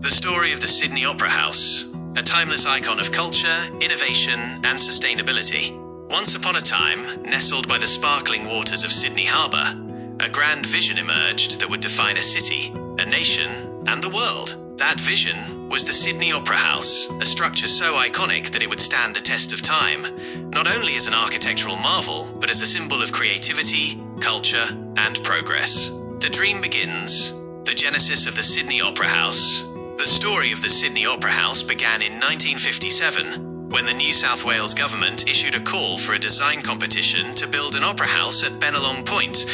The story of the Sydney Opera House, a timeless icon of culture, innovation, and sustainability. Once upon a time, nestled by the sparkling waters of Sydney Harbour, a grand vision emerged that would define a city, a nation, and the world. That vision was the Sydney Opera House, a structure so iconic that it would stand the test of time, not only as an architectural marvel, but as a symbol of creativity, culture, and progress. The dream begins, the genesis of the Sydney Opera House. The story of the Sydney Opera House began in 1957, when the New South Wales government issued a call for a design competition to build an opera house at Bennelong Point,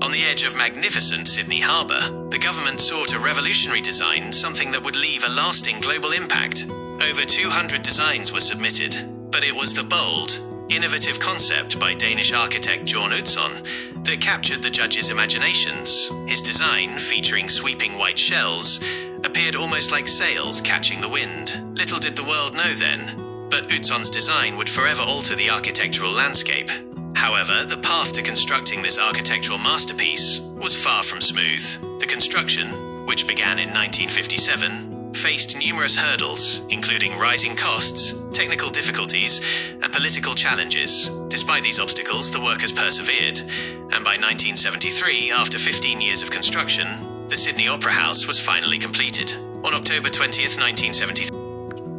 on the edge of magnificent Sydney Harbour. The government sought a revolutionary design, something that would leave a lasting global impact. Over 200 designs were submitted, but it was the bold, innovative concept by Danish architect John Utzon that captured the judges' imaginations. His design, featuring sweeping white shells, appeared almost like sails catching the wind. Little did the world know then, but Utzon's design would forever alter the architectural landscape. However, the path to constructing this architectural masterpiece was far from smooth. The construction, which began in 1957, faced numerous hurdles, including rising costs, technical difficulties, and political challenges. Despite these obstacles, the workers persevered, and by 1973, after 15 years of construction, the Sydney Opera House was finally completed. On October 20th, 1973,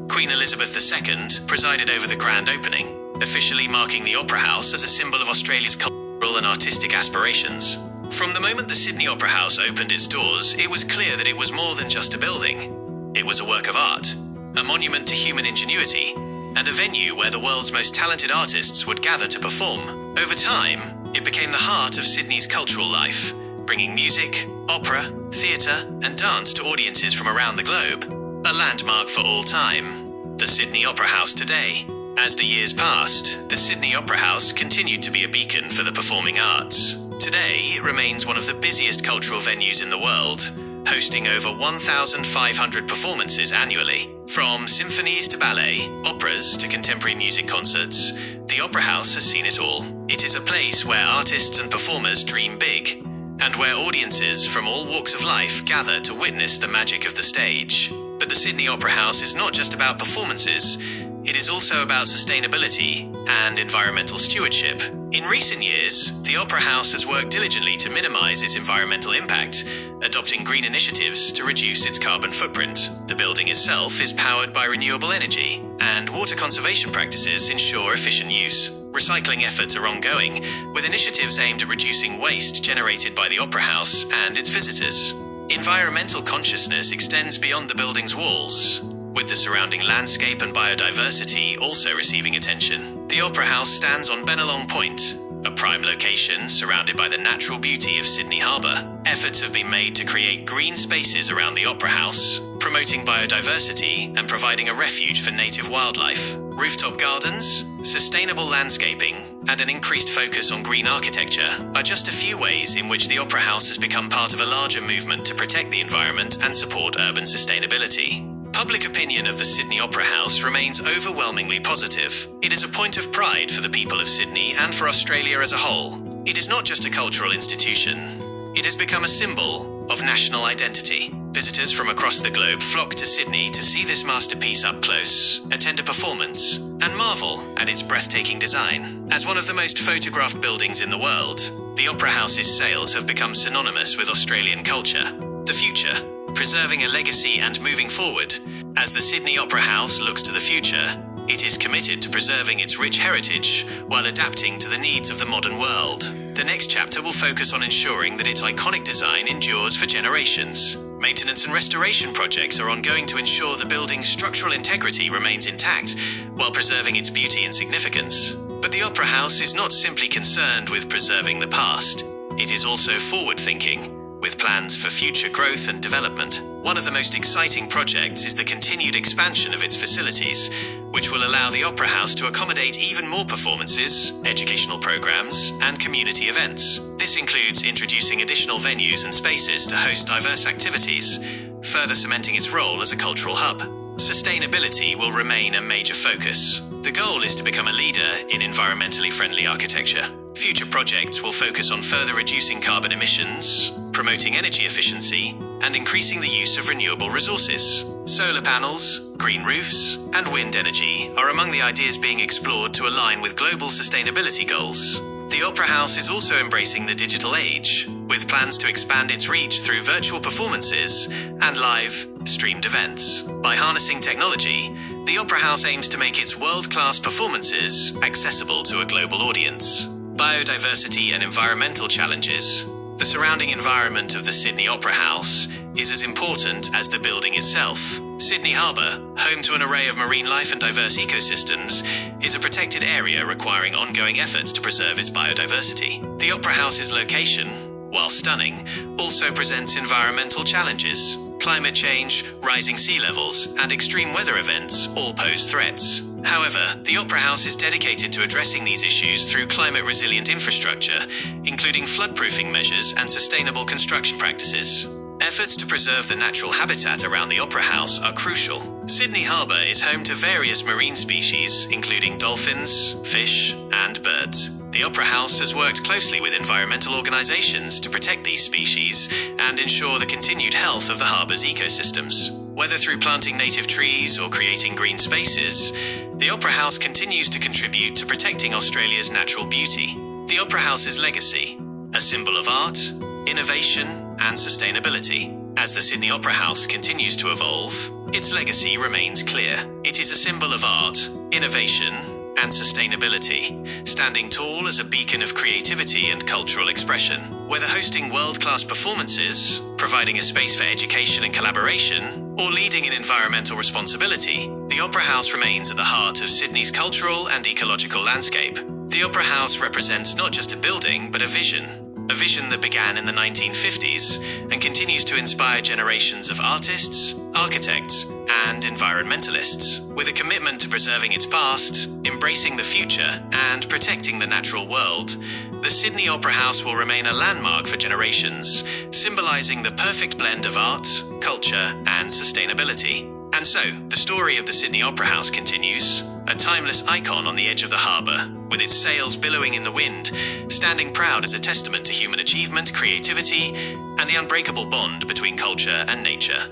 Queen Elizabeth II presided over the grand opening, officially marking the Opera House as a symbol of Australia's cultural and artistic aspirations. From the moment the Sydney Opera House opened its doors, it was clear that it was more than just a building. It was a work of art, a monument to human ingenuity, and a venue where the world's most talented artists would gather to perform. Over time, it became the heart of Sydney's cultural life, bringing music, opera, theatre, and dance to audiences from around the globe. A landmark for all time, the Sydney Opera House today. As the years passed, the Sydney Opera House continued to be a beacon for the performing arts. Today, it remains one of the busiest cultural venues in the world, hosting over 1,500 performances annually. From symphonies to ballet, operas to contemporary music concerts, the Opera House has seen it all. It is a place where artists and performers dream big, and where audiences from all walks of life gather to witness the magic of the stage. But the Sydney Opera House is not just about performances, it is also about sustainability and environmental stewardship. In recent years, the Opera House has worked diligently to minimize its environmental impact, adopting green initiatives to reduce its carbon footprint. The building itself is powered by renewable energy, and water conservation practices ensure efficient use. Recycling efforts are ongoing, with initiatives aimed at reducing waste generated by the Opera House and its visitors. Environmental consciousness extends beyond the building's walls, with the surrounding landscape and biodiversity also receiving attention. The Opera House stands on Bennelong Point, a prime location surrounded by the natural beauty of Sydney Harbour. Efforts have been made to create green spaces around the Opera House, promoting biodiversity and providing a refuge for native wildlife. Rooftop gardens, sustainable landscaping, and an increased focus on green architecture are just a few ways in which the Opera House has become part of a larger movement to protect the environment and support urban sustainability. Public opinion of the Sydney Opera House remains overwhelmingly positive. It is a point of pride for the people of Sydney and for Australia as a whole. It is not just a cultural institution. It has become a symbol of national identity. Visitors from across the globe flock to Sydney to see this masterpiece up close, attend a performance, and marvel at its breathtaking design. As one of the most photographed buildings in the world, the Opera House's sails have become synonymous with Australian culture. The future, preserving a legacy and moving forward. As the Sydney Opera House looks to the future, it is committed to preserving its rich heritage while adapting to the needs of the modern world. The next chapter will focus on ensuring that its iconic design endures for generations. Maintenance and restoration projects are ongoing to ensure the building's structural integrity remains intact while preserving its beauty and significance. But the Opera House is not simply concerned with preserving the past. It is also forward-thinking, with plans for future growth and development. One of the most exciting projects is the continued expansion of its facilities, which will allow the Opera House to accommodate even more performances, educational programs, and community events. This includes introducing additional venues and spaces to host diverse activities, further cementing its role as a cultural hub. Sustainability will remain a major focus. The goal is to become a leader in environmentally friendly architecture. Future projects will focus on further reducing carbon emissions, promoting energy efficiency, and increasing the use of renewable resources. Solar panels, green roofs, and wind energy are among the ideas being explored to align with global sustainability goals. The Opera House is also embracing the digital age, with plans to expand its reach through virtual performances and live, streamed events. By harnessing technology, the Opera House aims to make its world-class performances accessible to a global audience. Biodiversity and environmental challenges. The surrounding environment of the Sydney Opera House is as important as the building itself. Sydney Harbour, home to an array of marine life and diverse ecosystems, is a protected area requiring ongoing efforts to preserve its biodiversity. The Opera House's location, while stunning, also presents environmental challenges. Climate change, rising sea levels, and extreme weather events all pose threats. However, the Opera House is dedicated to addressing these issues through climate-resilient infrastructure, including flood-proofing measures and sustainable construction practices. Efforts to preserve the natural habitat around the Opera House are crucial. Sydney Harbour is home to various marine species, including dolphins, fish, and birds. The Opera House has worked closely with environmental organisations to protect these species and ensure the continued health of the harbour's ecosystems. Whether through planting native trees or creating green spaces, the Opera House continues to contribute to protecting Australia's natural beauty. The Opera House's legacy, a symbol of art, innovation, and sustainability. As the Sydney Opera House continues to evolve, its legacy remains clear. It is a symbol of art, innovation, and sustainability, standing tall as a beacon of creativity and cultural expression. Whether hosting world-class performances, providing a space for education and collaboration, or leading in environmental responsibility, the Opera House remains at the heart of Sydney's cultural and ecological landscape. The Opera House represents not just a building, but a vision that began in the 1950s and continues to inspire generations of artists, architects, and environmentalists. With a commitment to preserving its past, embracing the future, and protecting the natural world, the Sydney Opera House will remain a landmark for generations, symbolising the perfect blend of art, culture, and sustainability. And so, the story of the Sydney Opera House continues, a timeless icon on the edge of the harbour, with its sails billowing in the wind, standing proud as a testament to human achievement, creativity, and the unbreakable bond between culture and nature.